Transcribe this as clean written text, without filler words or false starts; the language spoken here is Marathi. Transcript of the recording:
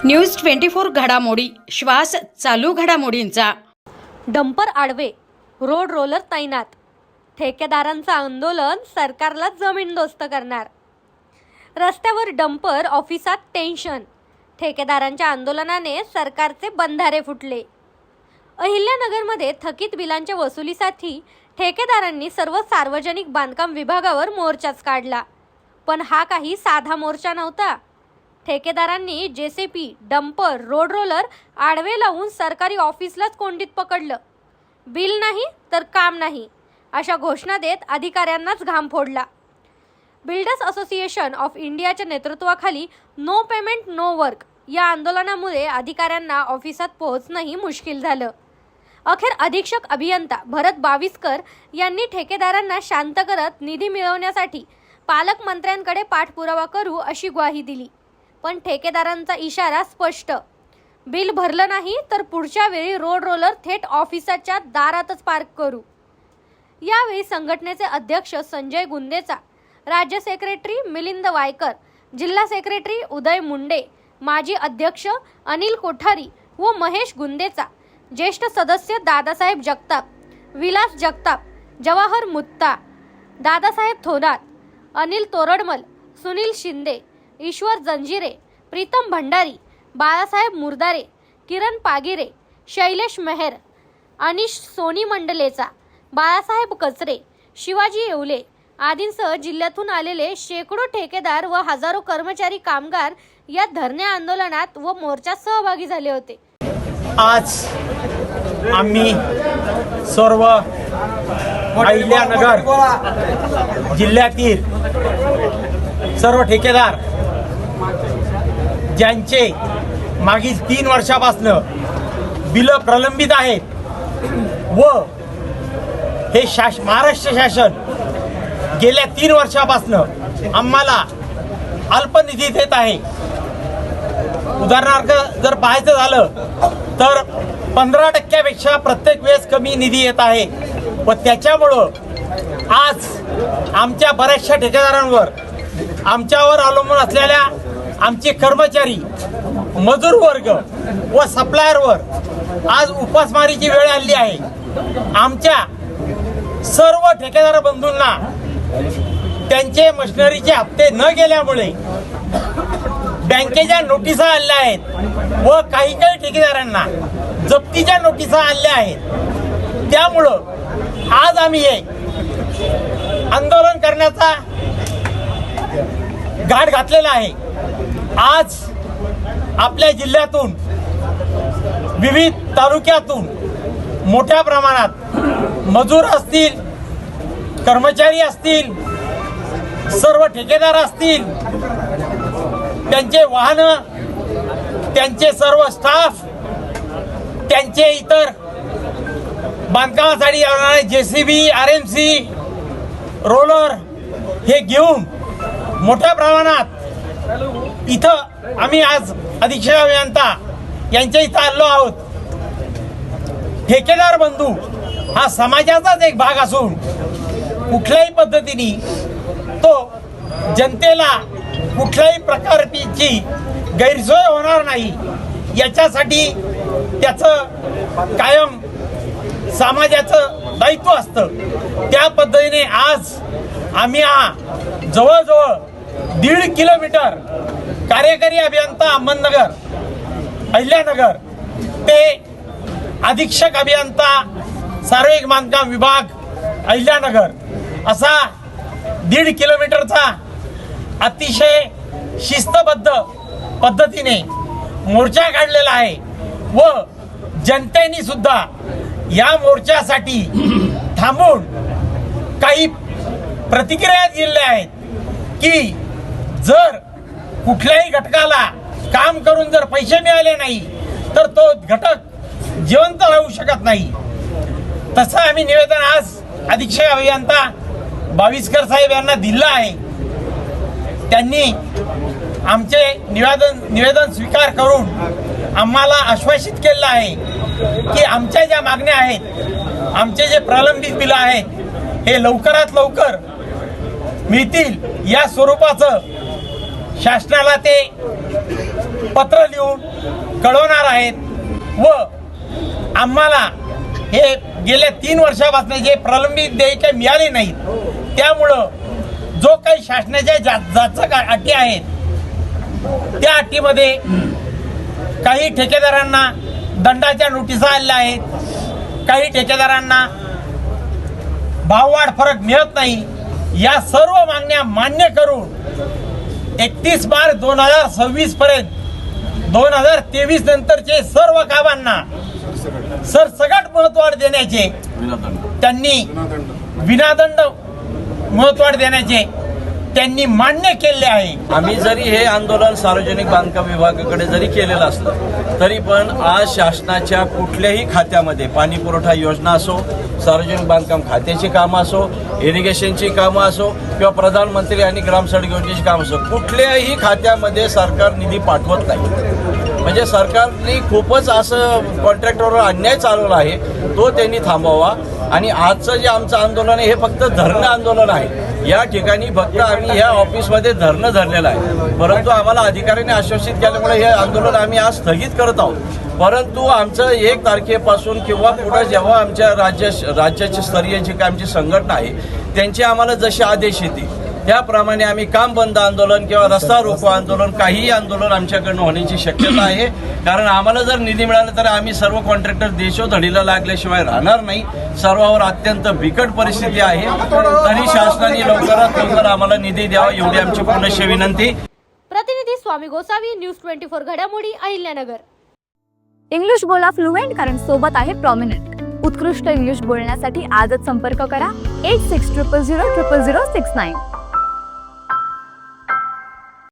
न्यूज 24 घडामोडी श्वास चालू घडामोडींचा। डंपर आडवे, रोड रोलर तैनात, ठेकेदारांचं आंदोलन सरकारला जमीनदोस्त करणार। रस्त्यावर डंपर, ऑफिसात टेन्शन, ठेकेदारांच्या आंदोलनाने सरकारचे बंधारे फुटले। अहिल्यानगरमध्ये थकीत बिलांच्या वसुलीसाठी ठेकेदारांनी सर्व सार्वजनिक बांधकाम विभागावर मोर्चाच काढला। पण हा काही साधा मोर्चा नव्हता। ठेकेदारांनी जेसीपी, डंपर, रोड रोलर आडवे लावून सरकारी ऑफिसलाच कोंडीत पकडलं। बिल नाही तर काम नाही अशा घोषणा देत अधिकाऱ्यांनाच घाम फोडला। बिल्डर्स असोसिएशन ऑफ इंडियाच्या नेतृत्वाखाली नो पेमेंट नो वर्क या आंदोलनामुळे अधिकाऱ्यांना ऑफिसात पोहोचणंही मुश्किल झालं। अखेर अधीक्षक अभियंता भरत बाविस्कर यांनी ठेकेदारांना शांत करत निधी मिळवण्यासाठी पालकमंत्र्यांकडे पाठपुरावा करू अशी ग्वाही दिली। पण ठेकेदारांचा इशारा स्पष्ट, बिल भरलं नाही तर पुढच्या वेळी रोड रोलर थेट ऑफिसाच्या दारातच पार्क करू। यावेळी संघटनेचे अध्यक्ष संजय गुंदेचा, राज्य सेक्रेटरी मिलिंद वायकर, जिल्हा सेक्रेटरी उदय मुंडे, माजी अध्यक्ष अनिल कोठारी व महेश गुंदेचा, ज्येष्ठ सदस्य दादासाहेब जगताप, विलास जगताप, जवाहर मुत्ता, दादासाहेब थोरात, अनिल तोरडमल, सुनील शिंदे, ईश्वर जंजिरे, प्रीतम भंडारी, बाळासाहेब मुरदारे, किरण पागिरे, शैलेश मेहर, अनिश सोनी मंडलेचा, बाळासाहेब कचरे, शिवाजी येवले आदींसह जिल्ह्यातून आलेले शेकडो ठेकेदार व हजारो कर्मचारी कामगार या धरणे आंदोलनात व मोर्चात सहभागी झाले होते। आज आम्ही सर्व अहिल्यानगर जिल्ह्यातील सर्व ठेकेदार ज्यांचे मागील 3 वर्षापासून बिलं प्रलंबित आहेत व हे महाराष्ट्र शासन गेल्या 3 वर्षापासून आम्हाला अल्पनिधी देत आहे। उदाहरणार्थ जर पाहायचं झालं तर 15% प्रत्येक वेळेस कमी निधी येत आहे व त्याच्यामुळं आज आमच्या बऱ्याचशा ठेकेदारांवर, आमच्यावर अवलंबून असलेल्या आमचे कर्मचारी, मजूर वर्ग व सप्लायरवर आज उपासमारीची वेळ आली आहे। आमच्या सर्व ठेकेदार बंधूंना त्यांचे मशिनरीचे हप्ते न गेल्यामुळे बँकेच्या नोटिसा आल्या आहेत व काही ठेकेदारांना जप्तीच्या नोटिसा आल्या आहेत। त्यामुळं आज आम्ही हे आंदोलन करण्याचा घाट घातलेला आहे। आज आपल्या जिल्ह्यातून विविध तालुक्यातून मोठ्या प्रमाणात मजूर असतील, कर्मचारी असतील, सर्व ठेकेदार असतील, त्यांचे वाहनं, त्यांचे सर्व स्टाफ, त्यांचे इतर बांधकामासाठी लागणारे जेसीबी, आरएमसी, रोलर हे घेऊन मोठ्या प्रमाणात इथं आम्ही आज अधीक्षक अभियंता यांच्या इथं आलो आहोत। ठेकेदार बंधू हा समाजाचाच एक भाग असून कुठल्याही पद्धतीने तो जनतेला कुठल्याही प्रकारची गैरसोय होणार नाही याच्यासाठी त्याचं कायम समाजाचं दायित्व असतं। त्या पद्धतीने आज आम्ही हा जवळजवळ 1.5 किलोमीटर कार्यकारी अभियंता अहमदनगर, अहिल्यानगर ते अधीक्षक अभियंता सार्वजनिक बांधकाम विभाग अहिल्यानगर असा 1.5 किलोमीटरचा अतिशय शिस्तबद्ध पद्धतीने मोर्चा काढलेला आहे व जनतेने सुद्धा या मोर्चासाठी थांबून काही प्रतिक्रिया दिलेल्या आहेत की जर कुठल्याही घटकाला काम करून जर पैसे मिळाले नाही तर तो घटक जिवंत राहू शकत नाही। तसं आम्ही निवेदन आज अधीक्षक अभियंता बाविस्कर साहेब यांना दिलं आहे। त्यांनी आमचे निवेदन स्वीकार करून आम्हाला आश्वासित केलं आहे की आमच्या ज्या मागण्या आहेत, आमचे जे प्रलंबित बिलं आहेत हे लवकरात लवकर मिळतील या स्वरूपाचं शासनाला ते पत्र लिहून कळवणार आहेत व आम्हाला हे गेल्या 3 वर्षापासून जे प्रलंबित देयके मिळाले नाहीत त्यामुळं जो काही शासनाच्या जाचक अटी आहेत त्या अटीमध्ये काही ठेकेदारांना दंडाच्या नोटिसा आलेल्या आहेत, काही ठेकेदारांना भाववाढ फरक मिळत नाही। या सर्व मागण्या मान्य करून 31 मार्च 2026 पर्यंत 2023 नंतरचे सर्व कामांना सरसकट मुदतवाढ देण्याचे त्यांनी विनादंड मुदतवाढ देण्याचे त्यांनी मान्य केले आहे। आम्ही जरी हे आंदोलन सार्वजनिक बांधकाम विभागाकडे जरी केलेलं असलं तरी पण आज शासनाच्या कुठल्याही खात्यामध्ये पाणी पुरवठा योजना असो, सार्वजनिक बांधकाम खात्याची कामं असो, इरिगेशनची कामं असो किंवा प्रधानमंत्री आणि ग्रामसडक योजनेची कामं असो, कुठल्याही खात्यामध्ये सरकार निधी पाठवत नाही। म्हणजे सरकारने खूपच असं कॉन्ट्रॅक्टरवर अन्याय चालवला आहे, तो त्यांनी थांबवावा। आणि आजचं जे आमचं आंदोलन आहे हे फक्त धरणं आंदोलन आहे। या ठिकाणी फक्त आम्ही या ऑफिसमध्ये धरणं धरलेलं आहे, परंतु आम्हाला अधिकाऱ्यांनी आश्वासित केल्यामुळे हे आंदोलन आम्ही आज स्थगित करत आहोत। परंतु आमचं 1 तारखेपासून किंवा पुढे जेव्हा आमच्या राज्याची स्तरीय जी काय आमची संघटना आहे त्यांचे आम्हाला जसे आदेश येतील त्याप्रमाणे आम्ही काम बंद आंदोलन किंवा रस्ता रोको आंदोलन काहीही आंदोलन आमच्याकडनं होण्याची शक्यता आहे। कारण आम्हाला जर निधी मिळाला तर आम्ही सर्व कॉन्ट्रॅक्टर देशोधडीला लागल्याशिवाय राहणार नाही। सर्वांवर अत्यंत बिकट परिस्थिती आहे, तरी शासनाने लवकरात लवकर आम्हाला निधी द्यावा एवढी आमची पुनश्च विनंती। प्रतिनिधी स्वामी गोसावी, न्यूज 24 घडामोडी, अहिल्यानगर। इंग्लिश बोला फ्लुएंट, कारण सोबत आहे प्रॉमिनंट। उत्कृष्ट इंग्लिश बोलण्यासाठी आजच संपर्क करा 8600000069।